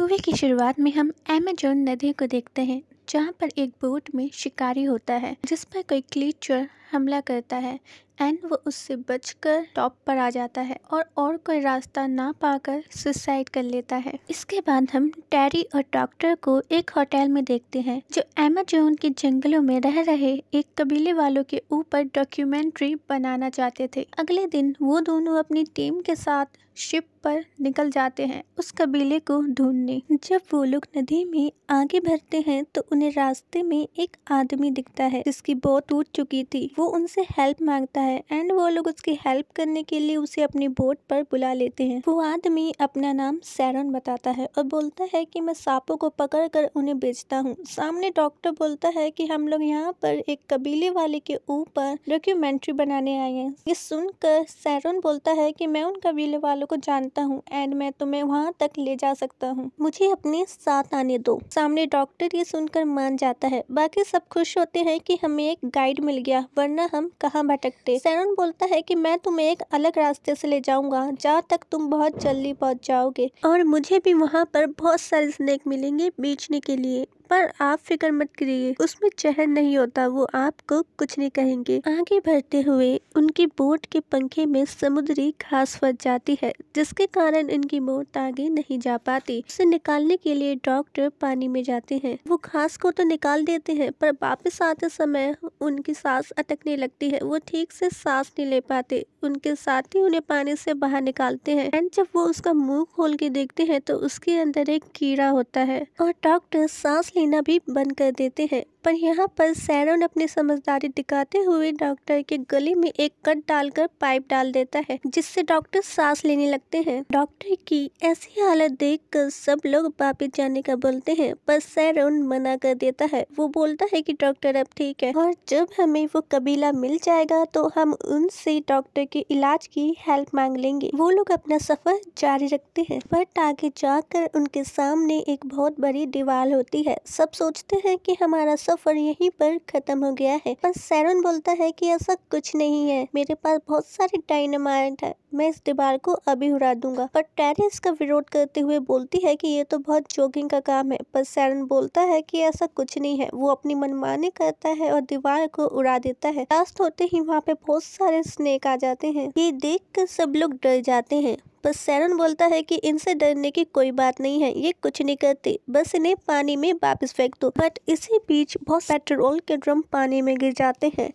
Movie की शुरुआत में हम अमेज़न नदी को देखते हैं जहाँ पर एक बोट में शिकारी होता है जिस पर कोई क्रीचर हमला करता है एंड वो उससे बचकर टॉप पर आ जाता है और कोई रास्ता ना पाकर सुसाइड कर लेता है। इसके बाद हम टेरी और डॉक्टर को एक होटल में देखते हैं जो अमेज़न के जंगलों में रह रहे एक कबीले वालों के ऊपर डॉक्यूमेंट्री बनाना चाहते थे। अगले दिन वो दोनों अपनी टीम के साथ शिप पर निकल जाते हैं उस कबीले को ढूंढने। जब वो लोग नदी में आगे बढ़ते हैं तो उन्हें रास्ते में एक आदमी दिखता है जिसकी बोट टूट चुकी थी। वो उनसे हेल्प मांगता है एंड वो लोग उसकी हेल्प करने के लिए उसे अपनी बोट पर बुला लेते हैं। वो आदमी अपना नाम सैरन बताता है और बोलता है कि मैं सांपों को पकड़ कर उन्हें बेचता हूँ। सामने डॉक्टर बोलता है कि हम लोग यहाँ पर एक कबीले वाले के ऊपर डॉक्यूमेंट्री बनाने आए हैं। ये सुनकर सैरन बोलता है कि मैं उन कबीले वालों को जानता हूँ एंड मैं तुम्हें वहाँ तक ले जा सकता हूँ, मुझे अपने साथ आने दो। सामने डॉक्टर ये सुनकर मान जाता है। बाकी सब खुश होते हैं कि हमें एक गाइड मिल गया वरना हम कहाँ भटकते। सैरन बोलता है कि मैं तुम्हें एक अलग रास्ते से ले जाऊंगा जहाँ तक तुम बहुत जल्दी पहुँच जाओगे और मुझे भी वहाँ पर बहुत सारे स्नेक मिलेंगे बेचने के लिए, पर आप फिक्र मत करिए, उसमें जहर नहीं होता, वो आपको कुछ नहीं कहेंगे। आगे बढ़ते हुए उनकी बोट के पंखे में समुद्री घास फंस जाती है जिसके कारण इनकी बोट आगे नहीं जा पाती। उसे निकालने के लिए डॉक्टर पानी में जाते हैं। वो घास को तो निकाल देते हैं पर वापस आते समय उनकी सांस अटकने लगती है, वो ठीक से सांस नहीं ले पाते। उनके साथी उन्हें पानी से बाहर निकालते हैं एंड जब वो उसका मुंह खोल के देखते हैं तो उसके अंदर एक कीड़ा होता है और डॉक्टर सांस लेना भी बंद कर देते हैं। पर यहाँ पर सैरन अपनी समझदारी दिखाते हुए डॉक्टर के गले में एक कट डालकर पाइप डाल देता है जिससे डॉक्टर सांस लेने लगते हैं। डॉक्टर की ऐसी हालत देखकर सब लोग वापस जाने का बोलते हैं पर सैरन मना कर देता है। वो बोलता है कि डॉक्टर अब ठीक है और जब हमें वो कबीला मिल जाएगा तो हम उनसे डॉक्टर के इलाज की हेल्प मांग लेंगे। वो लोग अपना सफर जारी रखते हैं बट आगे जाकर उनके सामने एक बहुत बड़ी दीवार होती है। सब सोचते हैं कि हमारा सफर यहीं पर खत्म हो गया है पर सैरन बोलता है कि ऐसा कुछ नहीं है, मेरे पास बहुत सारे डायनामाइट है, मैं इस दीवार को अभी उड़ा दूंगा। पर टेरी इसका विरोध करते हुए बोलती है कि ये तो बहुत जोकिंग का काम है। पर सैरन बोलता है कि ऐसा कुछ नहीं है, वो अपनी मनमानी करता है और दीवार को उड़ा देता है। लास्ट होते ही वहाँ पे बहुत सारे स्नेक आ जाते हैं। ये देख कर सब लोग डर जाते हैं पर सैरन बोलता है कि इनसे डरने की कोई बात नहीं है, ये कुछ नहीं करते, बस इन्हें पानी में वापस फेंक दो। बट इसी बीच बहुत पेट्रोल के ड्रम पानी में गिर जाते हैं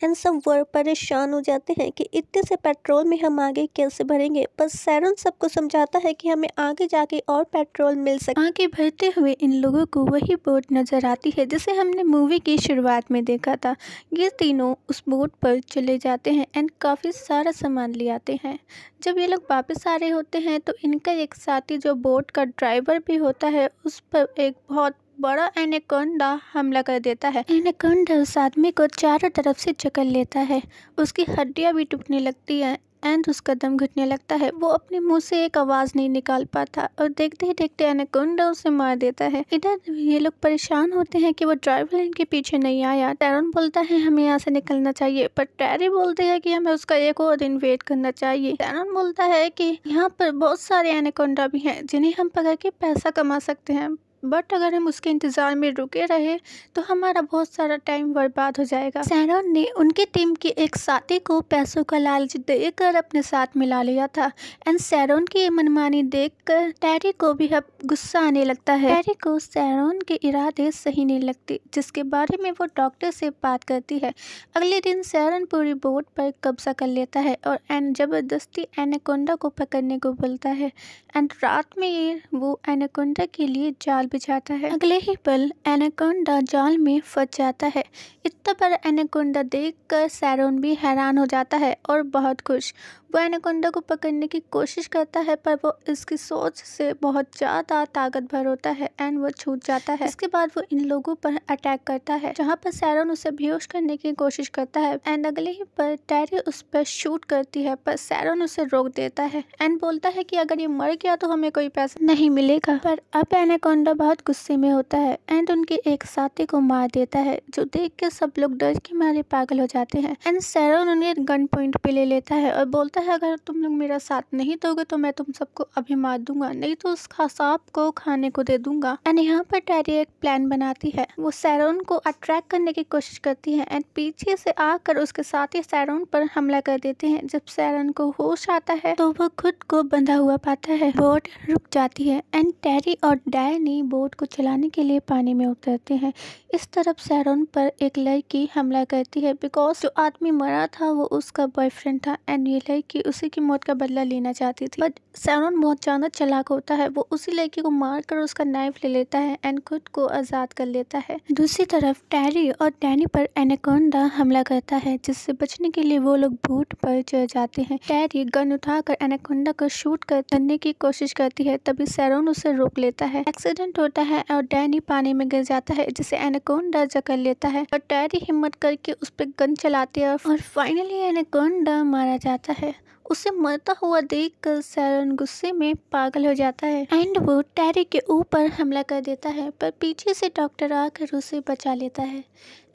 एंड सब वो परेशान हो जाते हैं कि इतने से पेट्रोल में हम आगे कैसे भरेंगे। पर सैरन सबको समझाता है कि हमें आगे जाके और पेट्रोल मिल सकता। आगे बढ़ते हुए इन लोगों को वही बोट नजर आती है जिसे हमने मूवी की शुरुआत में देखा था। ये तीनों उस बोट पर चले जाते हैं एंड काफ़ी सारा सामान ले आते हैं। जब ये लोग वापस आ रहे होते हैं तो इनका एक साथी जो बोट का ड्राइवर भी होता है उस पर एक बहुत बड़ा एनाकोंडा हमला कर देता है। एनाकोंडा उस आदमी को चारों तरफ से जकड़ लेता है, उसकी हड्डियां भी टूटने लगती हैं एंड उसका दम घुटने लगता है। वो अपने मुंह से एक आवाज़ नहीं निकाल पाता और देखते ही देखते एनाकोंडा उसे मार देता है। इधर ये लोग परेशान होते हैं कि वो ड्राइवर इनके पीछे नहीं आया। टैरन बोलता है हमें यहाँ से निकलना चाहिए पर टेरी बोलते हैं कि हमें उसका एक और दिन वेट करना चाहिए। टैरन बोलता है कि यहाँ पर बहुत सारे एनाकोंडा भी हैं जिन्हें हम पकड़ के पैसा कमा सकते हैं, बट अगर हम उसके इंतजार में रुके रहे तो हमारा बहुत सारा टाइम बर्बाद हो जाएगा। सैरन ने उनकी टीम के एक साथी को पैसों का लालच देकर अपने साथ मिला लिया था एंड सैरन की मनमानी देखकर टेरी को भी अब गुस्सा आने लगता है। टेरी को सैरन के इरादे सही नहीं लगते जिसके बारे में वो डॉक्टर से बात करती है। अगले दिन सैरन पूरी बोट पर कब्जा कर लेता है और जबरदस्ती एनाकोंडा को पकड़ने को बोलता है एंड रात में वो एनाकोंडा के लिए जाल बिछाता है। अगले ही पल एनाकोंडा जाल में फंस जाता है। इतना बड़ा एनाकोंडा देखकर सैरन भी हैरान हो जाता है और बहुत खुश। वो एनाकोंडा को पकड़ने की कोशिश करता है पर वो इसकी सोच से बहुत ज़्यादा ताकतवर होता है एंड वो छूट जाता है। इसके बाद वो इन लोगों पर अटैक करता है जहाँ पर सैरन उसे बेहोश करने की कोशिश करता है एंड अगले ही पर टेरी उस पर शूट करती है पर सैरन उसे रोक देता है एंड बोलता है कि अगर ये मर गया तो हमें कोई पैसा नहीं मिलेगा। पर अब एनाकोंडा बहुत गुस्से में होता है एंड उनके एक साथी को मार देता है जो देख के सब लोग डर के मारे पागल हो जाते हैं एंड सैरन उन्हें गन पॉइंट पे ले लेता है और बोलता कहता है अगर तुम लोग मेरा साथ नहीं दोगे तो मैं तुम सबको अभी मार दूंगा, नहीं तो उस सांप को खाने को दे दूंगा। एंड यहाँ पर टेरी एक प्लान बनाती है, वो सैरोन को अट्रैक्ट करने की कोशिश करती है एंड पीछे से आकर उसके साथ ही सैरोन पर हमला कर देते हैं। जब सैरोन को होश आता है तो वो खुद को बंधा हुआ पाता है। बोट रुक जाती है एंड टेरी और डैनी बोट को चलाने के लिए पानी में उतरते हैं। इस तरफ सैरोन पर एक लड़की हमला करती है बिकॉज जो आदमी मरा था वो उसका बॉयफ्रेंड था एंड ये लड़की उसी की मौत का बदला लेना चाहती थी। बट सैरोन बहुत ज्यादा चालाक होता है, वो उसी लड़की को मारकर उसका नाइफ ले लेता है एंड खुद को आजाद कर लेता है। दूसरी तरफ टेरी और डैनी पर एनाकोंडा हमला करता है, जिससे बचने के लिए वो लोग बोट पर चढ़ जाते हैं। टेरी गन उठाकर एनाकोंडा को शूट करने की कोशिश करती है, तभी सैरोन उसे रोक लेता है। एक्सीडेंट होता है और डैनी पानी में गिर जाता है, जिसे एनाकोंडा जकड़ लेता है और टेरी हिम्मत करके उस पर गन चलाती है और फाइनली एनाकोंडा मारा जाता है। उसे मरता हुआ देखकर सैरोन गुस्से में पागल हो जाता है एंड वो टेरी के ऊपर हमला कर देता है, पर पीछे से डॉक्टर आकर उसे बचा लेता है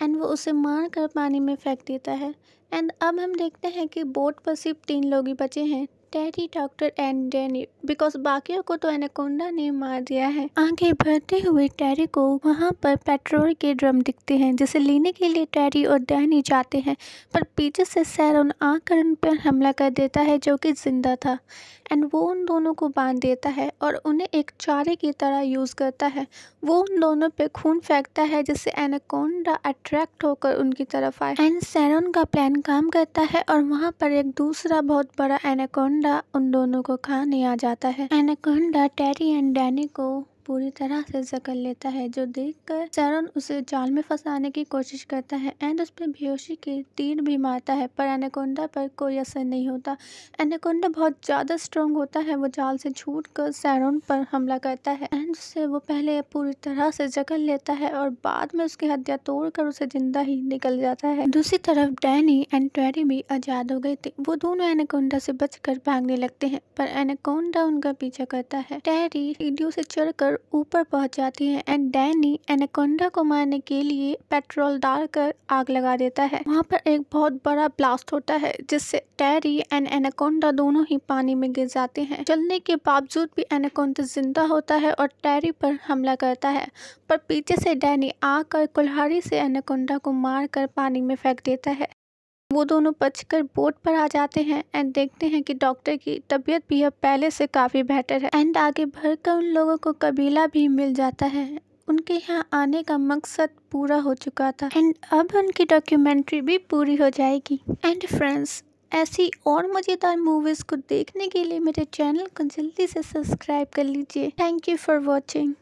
एंड वो उसे मारकर पानी में फेंक देता है। एंड अब हम देखते हैं कि बोट पर सिर्फ 3 लोग ही बचे हैं, टेरी, डॉक्टर एंड डैनी, बिकॉज बाकियों को तो एनाकोंडा ने मार दिया है। आगे बढ़ते हुए टेरी को वहाँ पर पेट्रोल के ड्रम दिखते हैं, जिसे लेने के लिए टेरी और डैनी जाते हैं, पर पीछे से सैरोन आकर उन पर हमला कर देता है जो कि जिंदा था एंड वो उन दोनों को बांध देता है और उन्हें एक चारे की तरह यूज करता है। वो उन दोनों पे खून फेंकता है जिससे एनाकोंडा अट्रैक्ट होकर उनकी तरफ आए एंड सैरोन का प्लान काम करता है और वहाँ पर एक दूसरा बहुत बड़ा एनाकोंडा उन दोनों को खाने आ जाता है। एनाकोंडा टेरी एंड डैनी को पूरी तरह से जकड़ लेता है, जो देखकर सैरोन उसे जाल में फंसाने की कोशिश करता है एंड उस पर बेहोशी के तीर भी मारता है, पर एनाकोंडा पर कोई असर नहीं होता। एनाकोंडा बहुत ज्यादा स्ट्रॉन्ग होता है, वो जाल से छूटकर सैरोन पर हमला करता है एंड उससे वो पहले पूरी तरह से जकड़ लेता है और बाद में उसकी हड्डियां तोड़कर उसे जिंदा ही निकल जाता है। दूसरी तरफ डैनी एंड टेरी भी आजाद हो गए थे, वो दोनों एनाकोंडा से बचकर भागने लगते हैं, पर एनाकोंडा उनका पीछा करता है। टेरी सीढ़ियों से चढ़कर ऊपर पहुंच जाती है एंड डैनी एनाकोंडा को मारने के लिए पेट्रोल डालकर आग लगा देता है। वहाँ पर एक बहुत बड़ा ब्लास्ट होता है, जिससे टेरी एंड एनाकोंडा दोनों ही पानी में गिर जाते हैं। जलने के बावजूद भी एनाकोंडा जिंदा होता है और टेरी पर हमला करता है, पर पीछे से डैनी आकर कुल्हाड़ी से एनाकोंडा को मारकर पानी में फेंक देता है। वो दोनों बचकर बोट पर आ जाते हैं एंड देखते हैं कि डॉक्टर की तबीयत भी अब पहले से काफ़ी बेहतर है एंड आगे बढ़कर उन लोगों को कबीला भी मिल जाता है। उनके यहाँ आने का मकसद पूरा हो चुका था एंड अब उनकी डॉक्यूमेंट्री भी पूरी हो जाएगी। एंड फ्रेंड्स, ऐसी और मज़ेदार मूवीज़ को देखने के लिए मेरे चैनल को जल्दी से सब्सक्राइब कर लीजिए। Thank you for watching.